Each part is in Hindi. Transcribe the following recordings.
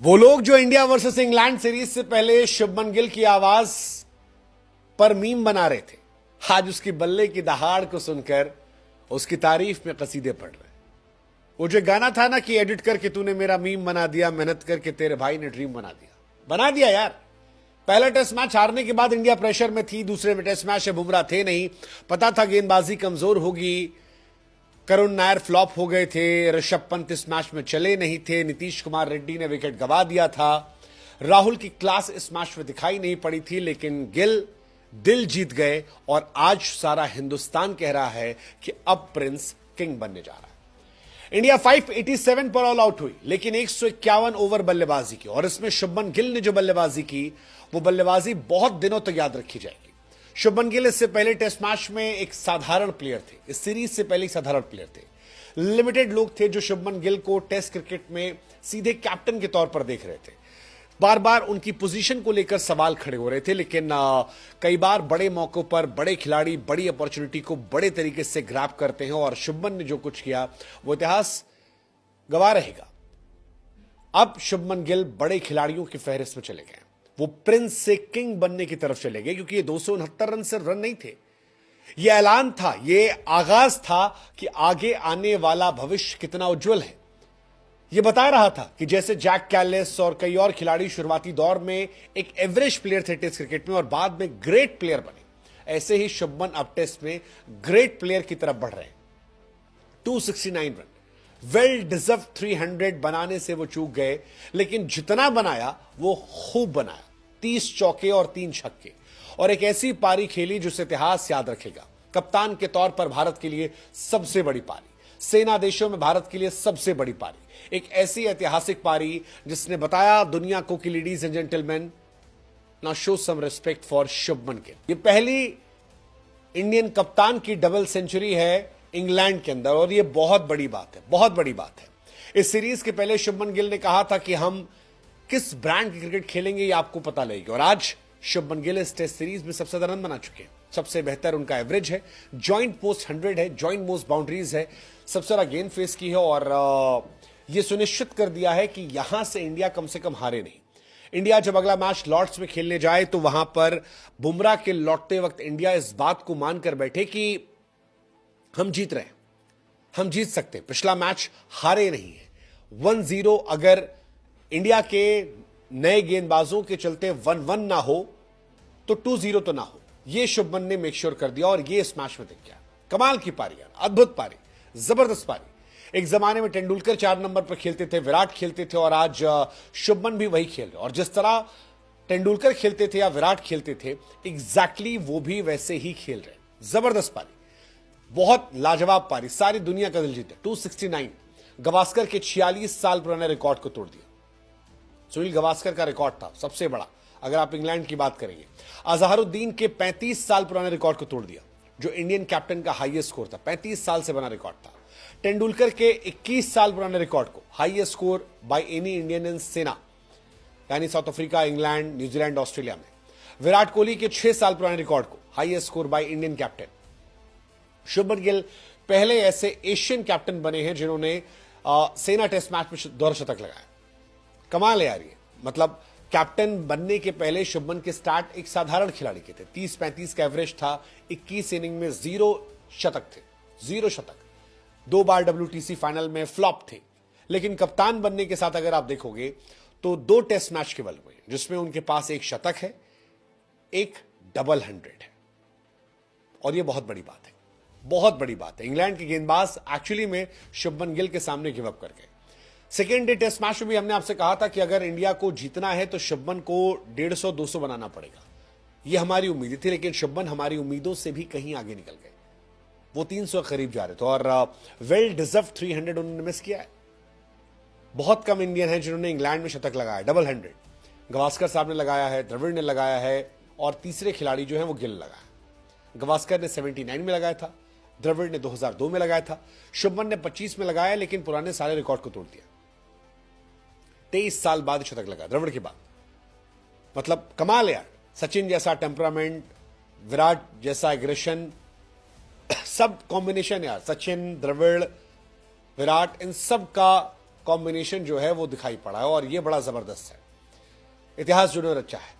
वो लोग जो इंडिया वर्सेस इंग्लैंड सीरीज से पहले शुभमन गिल की आवाज पर मीम बना रहे थे, आज उसकी बल्ले की दहाड़ को सुनकर उसकी तारीफ में कसीदे पढ़ रहे हैं। वो जो गाना था ना कि एडिट करके तूने मेरा मीम बना दिया, मेहनत करके तेरे भाई ने ड्रीम बना दिया यार। पहला टेस्ट मैच हारने के बाद इंडिया प्रेशर में थी, दूसरे में टेस्ट मैच में बुमराह थे नहीं, पता था गेंदबाजी कमजोर होगी, करुण नायर फ्लॉप हो गए थे, ऋषभ पंत इस मैच में चले नहीं थे, नीतीश कुमार रेड्डी ने विकेट गंवा दिया था, राहुल की क्लास इस मैच में दिखाई नहीं पड़ी थी, लेकिन गिल दिल जीत गए और आज सारा हिंदुस्तान कह रहा है कि अब प्रिंस किंग बनने जा रहा है। इंडिया 587 पर ऑल आउट हुई, लेकिन 151 ओवर बल्लेबाजी की, और इसमें शुभमन गिल ने जो बल्लेबाजी की वो बल्लेबाजी बहुत दिनों तक याद रखी जाएगी। शुभमन गिल इससे पहले टेस्ट मैच में एक साधारण प्लेयर थे, इस सीरीज से पहले एक साधारण प्लेयर थे। लिमिटेड लोग थे जो शुभमन गिल को टेस्ट क्रिकेट में सीधे कैप्टन के तौर पर देख रहे थे। बार बार उनकी पोजीशन को लेकर सवाल खड़े हो रहे थे, लेकिन कई बार बड़े मौकों पर बड़े खिलाड़ी बड़ी अपॉर्चुनिटी को बड़े तरीके से ग्रैब करते हैं, और शुभमन ने जो कुछ किया वो इतिहास गवाह रहेगा। अब शुभमन गिल बड़े खिलाड़ियों की फहरिस्त में चले गए, वो प्रिंस से किंग बनने की तरफ चले गए, क्योंकि ये 269 रन से रन नहीं थे, ये ऐलान था, ये आगाज था कि आगे आने वाला भविष्य कितना उज्जवल है। ये बता रहा था कि जैसे जैक कैलिस और कई और खिलाड़ी शुरुआती दौर में एक एवरेज प्लेयर थे टेस्ट क्रिकेट में और बाद में ग्रेट प्लेयर बने, ऐसे ही शुभमन अब टेस्ट में ग्रेट प्लेयर की तरफ बढ़ रहे हैं। 269 रन, वेल डिजर्व 300 बनाने से वो चूक गए, लेकिन जितना बनाया वो खूब बनाया। 30 चौके और 3 छक्के, और एक ऐसी पारी खेली जिसे इतिहास याद रखेगा। कप्तान के तौर पर भारत के लिए सबसे बड़ी पारी, सेना देशों में भारत के लिए सबसे बड़ी पारी, एक ऐसी ऐतिहासिक पारी जिसने बताया दुनिया को कि ladies and gentleman, now show some respect for Shubman Gill. ये पहली इंडियन कप्तान की डबल सेंचुरी है इंग्लैंड के अंदर, और ये बहुत बड़ी बात है, बहुत बड़ी बात है। इस सीरीज के पहले शुभमन गिल ने कहा था कि हम किस ब्रांड की क्रिकेट खेलेंगे ये आपको पता लगेगा, और आज शुभमन गिल इस टेस्ट सीरीज में सबसे ज्यादा रन बना चुके हैं, सबसे बेहतर उनका एवरेज है, जॉइंट मोस्ट 100 है, जॉइंट मोस्ट बाउंड्रीज है, सबसे ज्यादा गेंद फेस की है, और यह सुनिश्चित कर दिया है कि यहां से इंडिया कम से कम हारे नहीं। इंडिया जब अगला मैच लॉर्ड्स में खेलने जाए तो वहां पर बुमराह के लौटते वक्त इंडिया इस बात को मानकर बैठे कि हम जीत रहे हैं, हम जीत सकते हैं, पिछला मैच हारे नहीं है। 1-0 अगर इंडिया के नए गेंदबाजों के चलते 1-1 ना हो तो 2-0 तो ना हो, यह शुभमन ने मेक श्योर कर दिया, और यह इस मैच में दिख गया। कमाल की पारी यार, अद्भुत पारी, जबरदस्त पारी। एक जमाने में तेंदुलकर 4 नंबर पर खेलते थे, विराट खेलते थे, और आज शुभमन भी वही खेल रहे, और जिस तरह तेंदुलकर खेलते थे या विराट खेलते थे एग्जैक्टली वो भी वैसे ही खेल रहे। जबरदस्त पारी, बहुत लाजवाब पारी, सारी दुनिया का दिल जीते। 269 गवास्कर के 46 साल पुराने रिकॉर्ड को तोड़ दिया। सुनील गवास्कर का रिकॉर्ड था सबसे बड़ा, अगर आप इंग्लैंड की बात करेंगे। अजहरुद्दीन के 35 साल पुराने रिकॉर्ड को तोड़ दिया, जो इंडियन कैप्टन का हाईएस्ट स्कोर था, 35 साल से बना रिकॉर्ड था। तेंदुलकर के 21 साल पुराने रिकॉर्ड को, highest score by any Indian in सेना, यानी south Africa, England, New Zealand, Australia में। विराट कोहली के 6 साल पुराने रिकॉर्ड को, highest score by Indian captain. Shubman Gill पहले ऐसे एशियन कैप्टन बने हैं जिन्होंने सेना टेस्ट मैच में दोहरा-शतक लगाया। कमाल है यार ये, मतलब कैप्टन बनने के पहले शुभमन के स्टार्ट एक साधारण खिलाड़ी के थे, 30-35 का एवरेज था, 21 इनिंग में 0 शतक थे, 0 शतक, 2 बार WTC फाइनल में फ्लॉप थे। लेकिन कप्तान बनने के साथ अगर आप देखोगे तो 2 टेस्ट मैच केवल हुए जिसमें उनके पास 1 शतक है, 1 डबल 100 है, और यह बहुत बड़ी बात है, बहुत बड़ी बात है। इंग्लैंड के गेंदबाज एक्चुअली में शुभमन गिल के सामने गिव अप कर गए। सेकेंड डे टेस्ट मैच में भी हमने आपसे कहा था कि अगर इंडिया को जीतना है तो शुभमन को 150-200 बनाना पड़ेगा, यह हमारी उम्मीद थी, लेकिन शुभमन हमारी उम्मीदों से भी कहीं आगे निकल गए, वो 300 करीब जा रहे थे, और वेल डिजर्व 300 उन्होंने मिस किया है। बहुत कम इंडियन हैं जिन्होंने इंग्लैंड में शतक लगाया, डबल 100 गवास्कर साहब ने लगाया है, द्रविड़ ने लगाया है, और तीसरे खिलाड़ी जो है वो गिल लगाया। गवास्कर ने 79 में लगाया था, द्रविड़ ने 2002 में लगाया था, शुभमन ने 25 में लगाया, लेकिन पुराने सारे रिकॉर्ड को तोड़ दिया। 23 साल बाद शतक लगा द्रविड़ के बाद, मतलब कमाल है यार। सचिन जैसा टेम्परामेंट, विराट जैसा एग्रेशन, सब कॉम्बिनेशन यार, सचिन, द्रविड़, विराट, इन सब का कॉम्बिनेशन जो है वो दिखाई पड़ा है और ये बड़ा जबरदस्त है। इतिहास जो उन्होंने रचा है,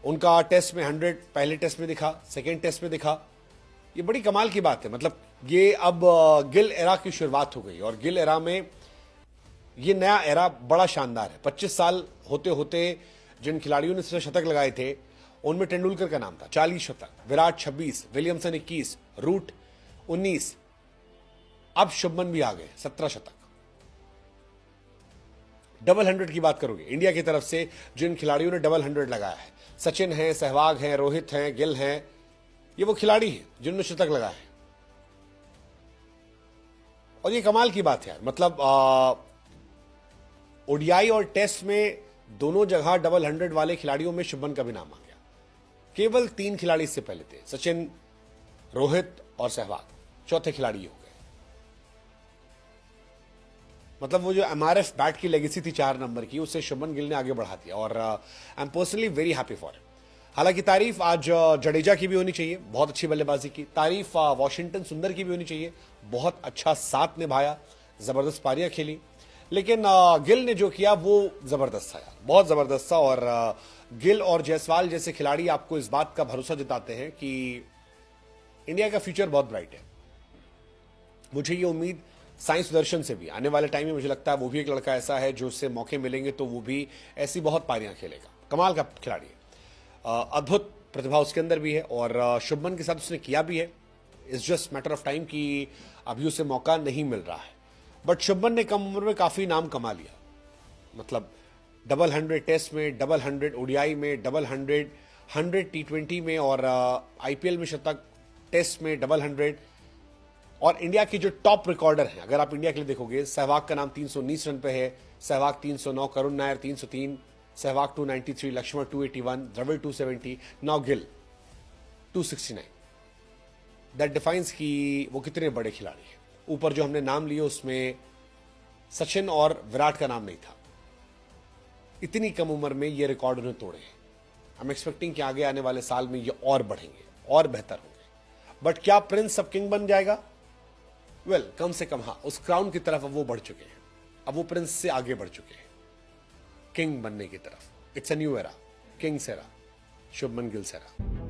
उनका टेस्ट में 100 पहले टेस्ट में दिखा, सेकेंड टेस्ट में दिखा, ये बड़ी कमाल की बात है। मतलब ये अब गिल एरा की शुरुआत हो गई और गिल एरा में ये नया एरा बड़ा शानदार है। 25 साल होते होते जिन खिलाड़ियों ने शतक लगाए थे उनमें तेंदुलकर का नाम था, 40 शतक, विराट 26, विलियमसन 21, रूट 19, अब शुभमन भी आ गए 17 शतक। डबल 100 की बात करोगे इंडिया की तरफ से जिन खिलाड़ियों ने डबल 100 लगाया है, सचिन हैं, सहवाग हैं, रोहित हैं, गिल हैं, ये वो खिलाड़ी हैं जिन्होंने शतक लगाया है। और ये कमाल की बात है यार, मतलब ओडीआई और टेस्ट में दोनों जगह डबल 100 वाले खिलाड़ियों में शुभमन का भी नाम आ गया। केवल 3 खिलाड़ी इससे पहले थे, सचिन, रोहित और सहवाग, चौथे खिलाड़ी हो गए। मतलब वो जो एमआरएफ बैट की लेगेसी थी 4 नंबर की, उससे शुभमन गिल ने आगे बढ़ा दिया और I am personally very happy for him. हालांकि तारीफ आज जडेजा की भी होनी चाहिए, बहुत अच्छी बल्लेबाजी की। तारीफ वॉशिंगटन सुंदर की भी होनी चाहिए, बहुत अच्छा साथ निभाया, जबरदस्त पारियां खेली। लेकिन गिल ने जो किया वो जबरदस्त था यार, बहुत जबरदस्त था। और गिल और जायसवाल जैसे खिलाड़ी आपको इस बात का भरोसा जताते हैं कि इंडिया का फ्यूचर बहुत ब्राइट है। मुझे ये उम्मीद साई सुदर्शन से भी आने वाले टाइम में, मुझे लगता है वो भी एक लड़का ऐसा है जो उससे मौके मिलेंगे तो वो भी ऐसी बहुत पारियां खेलेगा। कमाल का खिलाड़ी है, अद्भुत प्रतिभा उसके अंदर भी है और शुभमन के साथ उसने किया भी है। It's just matter of time कि अभी उसे मौका नहीं मिल रहा है। बट शुभमन ने कम उम्र में काफी नाम कमा लिया। मतलब डबल 100 टेस्ट में, डबल 100 ओडीआई में, डबल 100 T20 में और आईपीएल में शतक, टेस्ट में डबल 100। और इंडिया के जो टॉप रिकॉर्डर हैं, अगर आप इंडिया के लिए देखोगे, सहवाग का नाम 319 रन पे है, Sehwag 309, Karun Nair 303, Sehwag 293, Laxman 281, Dravid 270, now Gill 269। That defines कि वो कितने बड़े खिलाड़ी हैं। ऊपर जो हमने नाम लिए उसमें सचिन और विराट का नाम नहीं था। इतनी कम उम्र में ये रिकॉर्ड उन्हें तोड़े हैं। आई एम एक्सपेक्टिंग कि आगे आने वाले साल में ये और बढ़ेंगे और बेहतर होंगे। बट क्या प्रिंस अब किंग बन जाएगा? वेल, कम से कम हाँ, उस क्राउन की तरफ अब वो बढ़ चुके हैं। अब वो प्रिंस से आगे बढ़ चुके हैं किंग बनने की तरफ। It's a new era, Kings era, Shubman Gill era.